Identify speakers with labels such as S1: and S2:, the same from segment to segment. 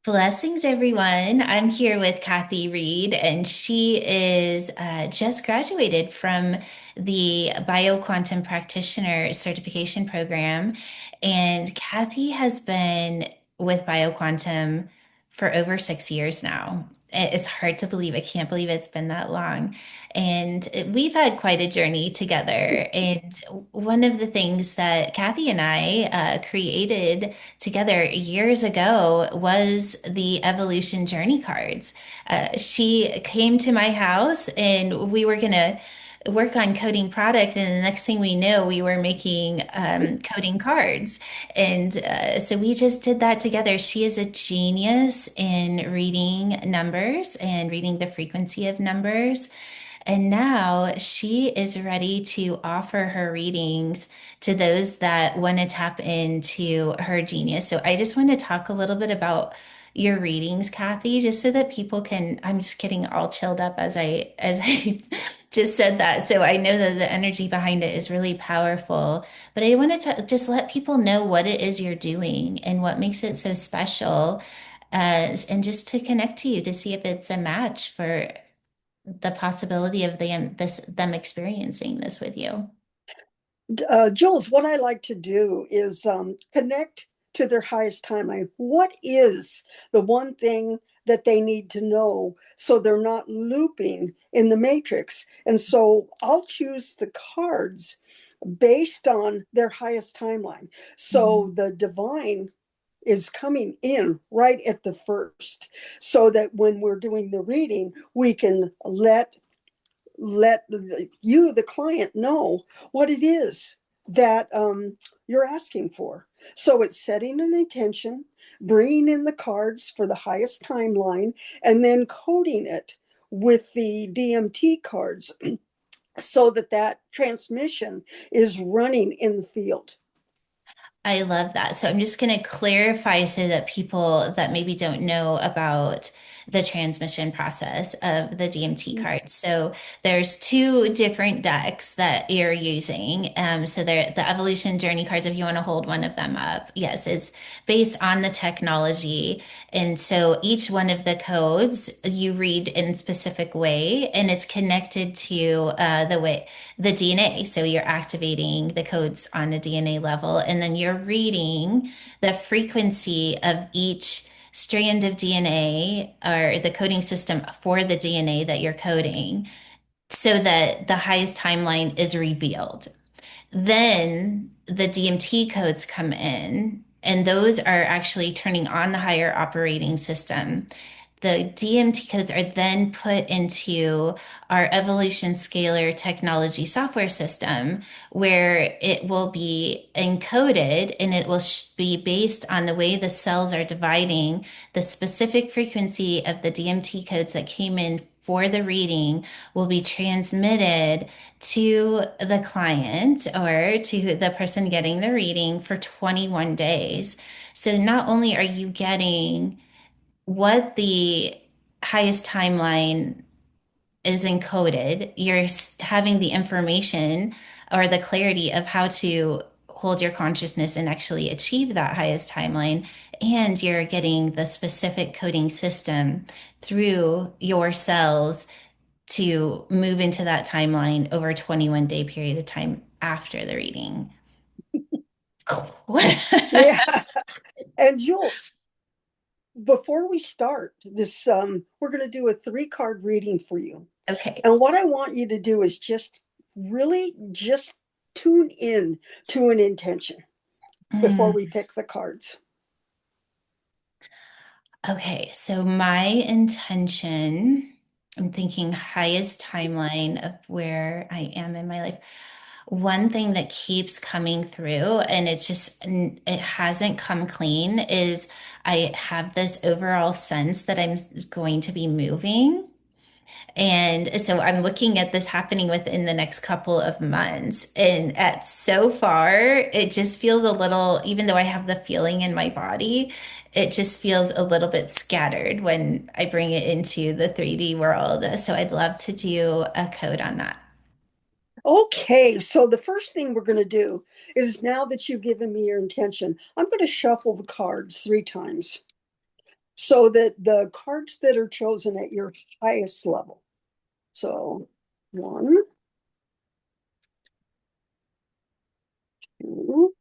S1: Blessings, everyone. I'm here with Kathy Reed, and she is just graduated from the Bioquantum Practitioner Certification Program. And Kathy has been with Bioquantum for over 6 years now. It's hard to believe. I can't believe it's been that long. And we've had quite a journey together. And one of the things that Kathy and I created together years ago was the evolution journey cards. She came to my house and we were going to work on coding product, and the next thing we know we were making coding cards. And so we just did that together. She is a genius in reading numbers and reading the frequency of numbers. And now she is ready to offer her readings to those that want to tap into her genius. So I just want to talk a little bit about your readings, Kathy, just so that people can, I'm just getting all chilled up as I just said that. So I know that the energy behind it is really powerful. But I wanted to just let people know what it is you're doing and what makes it so special. And just to connect to you to see if it's a match for the possibility of them experiencing this with you.
S2: Jules, what I like to do is connect to their highest timeline. What is the one thing that they need to know so they're not looping in the matrix? And so I'll choose the cards based on their highest timeline. So
S1: Mhm.
S2: the divine is coming in right at the first, so that when we're doing the reading, we can let you, the client, know what it is that you're asking for. So it's setting an intention, bringing in the cards for the highest timeline, and then coding it with the DMT cards so that that transmission is running in the field.
S1: I love that. So I'm just going to clarify so that people that maybe don't know about the transmission process of the DMT cards. So there's two different decks that you're using. So the evolution journey cards, if you want to hold one of them up, yes, is based on the technology. And so each one of the codes you read in a specific way, and it's connected to the DNA. So you're activating the codes on a DNA level, and then you're reading the frequency of each strand of DNA or the coding system for the DNA that you're coding so that the highest timeline is revealed. Then the DMT codes come in, and those are actually turning on the higher operating system. The DMT codes are then put into our evolution scalar technology software system where it will be encoded and it will be based on the way the cells are dividing the specific frequency of the DMT codes that came in for the reading will be transmitted to the client or to the person getting the reading for 21 days. So not only are you getting what the highest timeline is encoded, you're having the information or the clarity of how to hold your consciousness and actually achieve that highest timeline. And you're getting the specific coding system through your cells to move into that timeline over a 21-day period of time after the reading.
S2: Yeah. And Jules, before we start this, we're going to do a three-card reading for you.
S1: Okay.
S2: And what I want you to do is just really just tune in to an intention before
S1: Mm.
S2: we pick the cards.
S1: Okay, so my intention, I'm thinking highest timeline of where I am in my life. One thing that keeps coming through, and it hasn't come clean, is I have this overall sense that I'm going to be moving. And so I'm looking at this happening within the next couple of months. And at so far, it just feels a little, even though I have the feeling in my body, it just feels a little bit scattered when I bring it into the 3D world. So I'd love to do a code on that.
S2: Okay, so the first thing we're going to do is, now that you've given me your intention, I'm going to shuffle the cards three times. so that the cards that are chosen at your highest level. So 1, 2,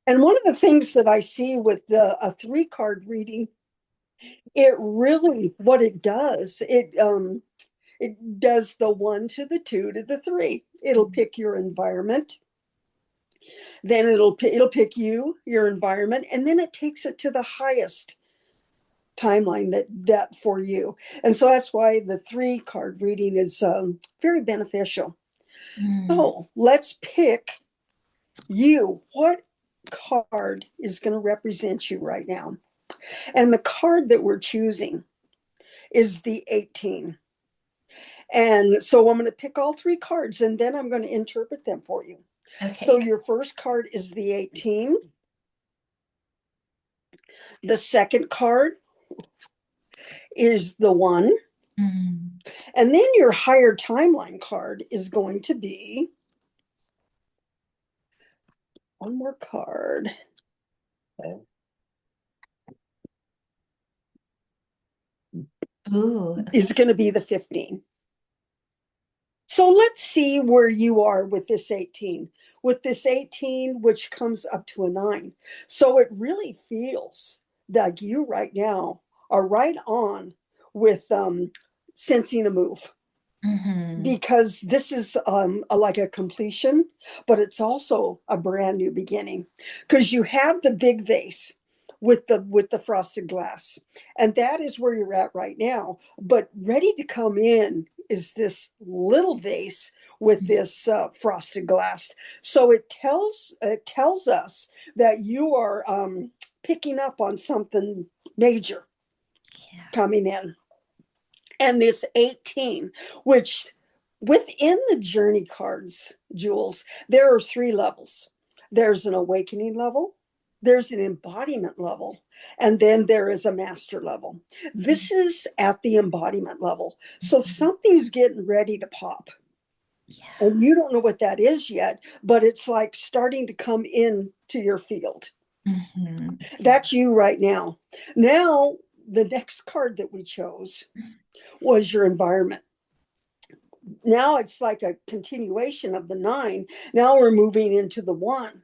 S2: and one of the things that I see with a 3-card reading, it really, what it does, it does the 1 to the 2 to the 3. It'll pick your environment, then it'll pick you, your environment, and then it takes it to the highest timeline that for you. And so that's why the 3-card reading is very beneficial. So let's pick you. What card is going to represent you right now? And the card that we're choosing is the 18. And so I'm going to pick all 3 cards, and then I'm going to interpret them for you.
S1: Okay.
S2: So your first card is the 18. The second card is the 1. And then your higher timeline card is going to be one more card.
S1: Ooh, okay.
S2: Is going to be the 15. So let's see where you are with this 18. With this 18, which comes up to a 9. So it really feels like you right now are right on with sensing a move. Because this is like a completion, but it's also a brand new beginning. Because you have the big vase with the frosted glass, and that is where you're at right now. But ready to come in is this little vase with this frosted glass. So it tells us that you are picking up on something major coming in. And this 18, which within the journey cards, Jules, there are 3 levels. There's an awakening level, there's an embodiment level, and then there is a master level. This is at the embodiment level. So something's getting ready to pop. And you don't know what that is yet, but it's like starting to come in to your field. That's you right now. Now, the next card that we chose was your environment. Now it's like a continuation of the 9. Now we're moving into the 1.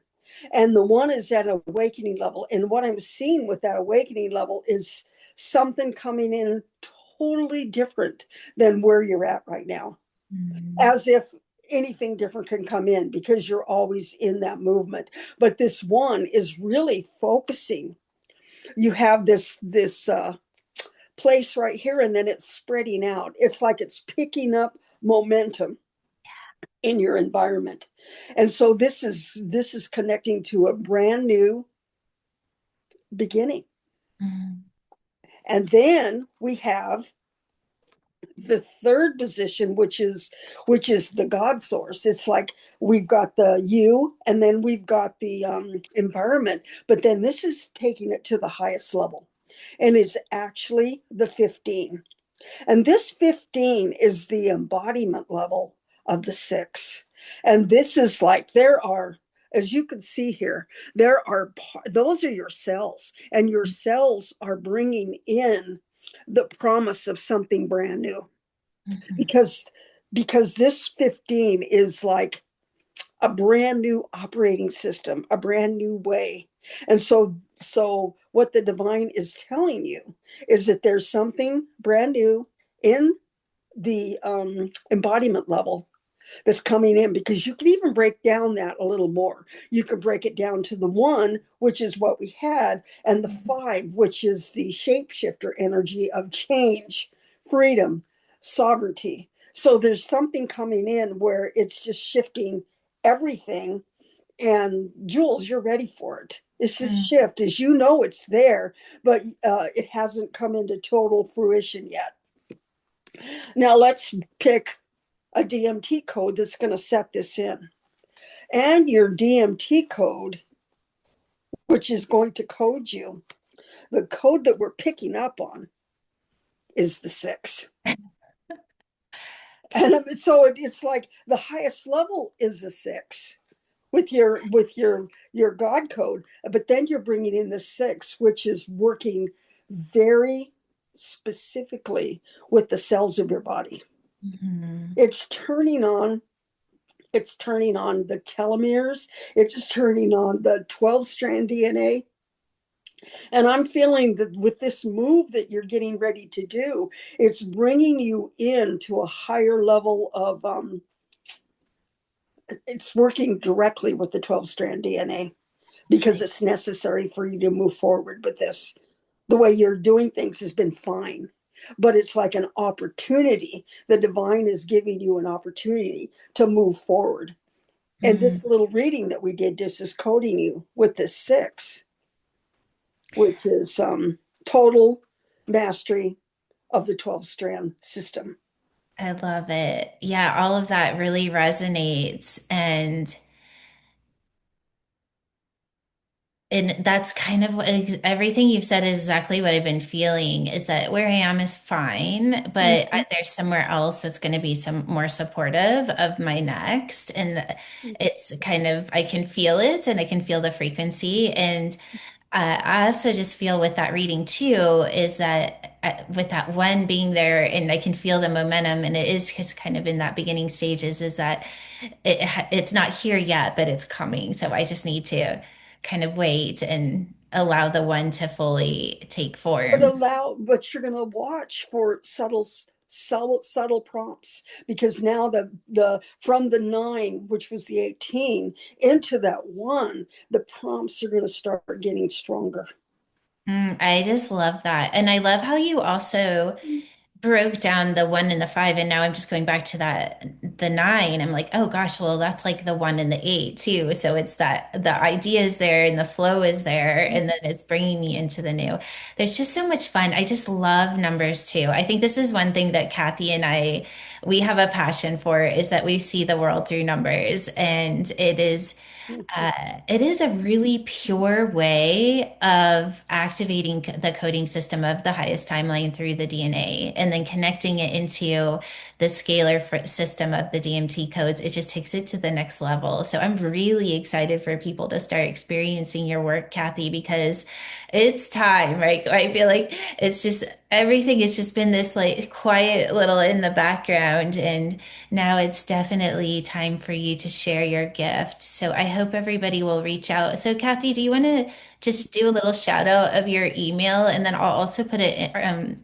S2: And the 1 is at awakening level. And what I'm seeing with that awakening level is something coming in totally different than where you're at right now. As if anything different can come in, because you're always in that movement. But this 1 is really focusing. You have this place right here, and then it's spreading out. It's like it's picking up momentum in your environment. And so this is connecting to a brand new beginning. And then we have the 3rd position, which is the God source. It's like we've got the you, and then we've got the environment, but then this is taking it to the highest level, and is actually the 15. And this 15 is the embodiment level of the 6. And this is like, there are, as you can see here, those are your cells, and your cells are bringing in the promise of something brand new. Because this 15 is like a brand new operating system, a brand new way. And so what the divine is telling you is that there's something brand new in the embodiment level that's coming in, because you can even break down that a little more. You could break it down to the 1, which is what we had, and the 5, which is the shapeshifter energy of change, freedom, sovereignty. So there's something coming in where it's just shifting everything. And Jules, you're ready for it. It's this shift, as you know, it's there, but it hasn't come into total fruition yet. Now let's pick a DMT code that's going to set this in. And your DMT code, which is going to code you, the code that we're picking up on is the 6. And so it's like the highest level is a 6. with your God code, but then you're bringing in the six, which is working very specifically with the cells of your body.
S1: Mhm.
S2: It's turning on it's turning on the telomeres, it's turning on the 12 strand DNA. And I'm feeling that with this move that you're getting ready to do, it's bringing you into a higher level of it's working directly with the 12 strand DNA because it's necessary for you to move forward with this. The way you're doing things has been fine, but it's like an opportunity. The divine is giving you an opportunity to move forward. And
S1: Mhm.
S2: this little reading that we did just is coding you with the six, which is total mastery of the 12 strand system.
S1: I love it. Yeah, all of that really resonates. And that's kind of everything you've said is exactly what I've been feeling is that where I am is fine, but
S2: Mhm.
S1: there's somewhere else that's going to be some more supportive of my next. And it's kind of, I can feel it and I can feel the frequency. And I also just feel with that reading too, is that with that one being there and I can feel the momentum and it is just kind of in that beginning stages, is that it's not here yet, but it's coming. So I just need to kind of wait and allow the one to fully take form.
S2: But you're going to watch for subtle prompts, because now the from the 9, which was the 18, into that 1, the prompts are going to start getting stronger.
S1: I just love that. And I love how you also broke down the one and the five, and now I'm just going back to that the nine. I'm like, oh gosh, well, that's like the one and the eight too. So it's that the idea is there and the flow is there, and then it's bringing me into the new. There's just so much fun. I just love numbers too. I think this is one thing that Kathy and I we have a passion for is that we see the world through numbers, and it is a really pure way of activating the coding system of the highest timeline through the DNA and then connecting it into the scalar system of the DMT codes. It just takes it to the next level. So I'm really excited for people to start experiencing your work, Kathy, because it's time, right? I feel like it's just everything has just been this like quiet little in the background, and now it's definitely time for you to share your gift. So I hope everybody will reach out. So Kathy, do you want to just do a little shout out of your email, and then I'll also put it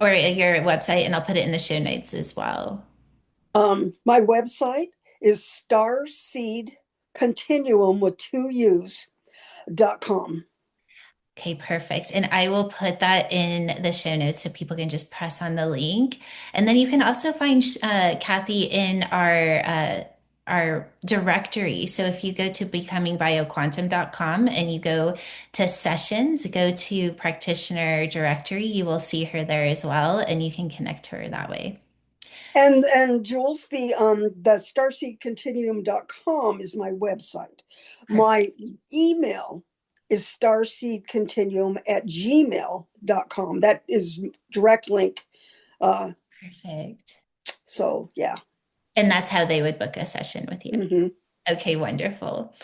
S1: or your website, and I'll put it in the show notes as well.
S2: My website is starseed continuum with 2 U's.com.
S1: Okay, perfect. And I will put that in the show notes so people can just press on the link. And then you can also find Kathy in our directory. So if you go to becomingbioquantum.com and you go to sessions, go to practitioner directory, you will see her there as well, and you can connect to her that way.
S2: And Jules, the starseedcontinuum.com is my website.
S1: Perfect.
S2: My email is starseedcontinuum@gmail.com. That is direct link. Uh,
S1: Perfect.
S2: so yeah.
S1: And that's how they would book a session with you.
S2: Mm-hmm.
S1: Okay, wonderful.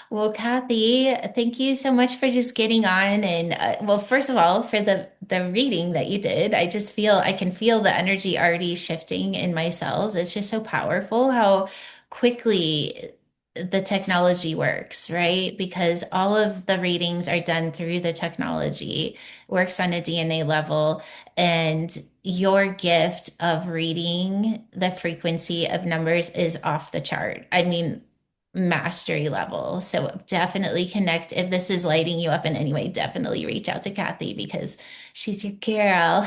S1: Well, Kathy, thank you so much for just getting on and well, first of all, for the reading that you did. I just feel I can feel the energy already shifting in my cells. It's just so powerful how quickly the technology works, right? Because all of the readings are done through the technology, works on a DNA level, and your gift of reading the frequency of numbers is off the chart. I mean, mastery level. So definitely connect. If this is lighting you up in any way, definitely reach out to Kathy because she's your girl.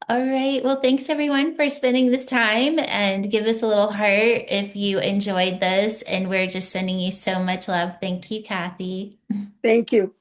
S1: All right. Well, thanks everyone for spending this time and give us a little heart if you enjoyed this. And we're just sending you so much love. Thank you, Kathy.
S2: Thank you.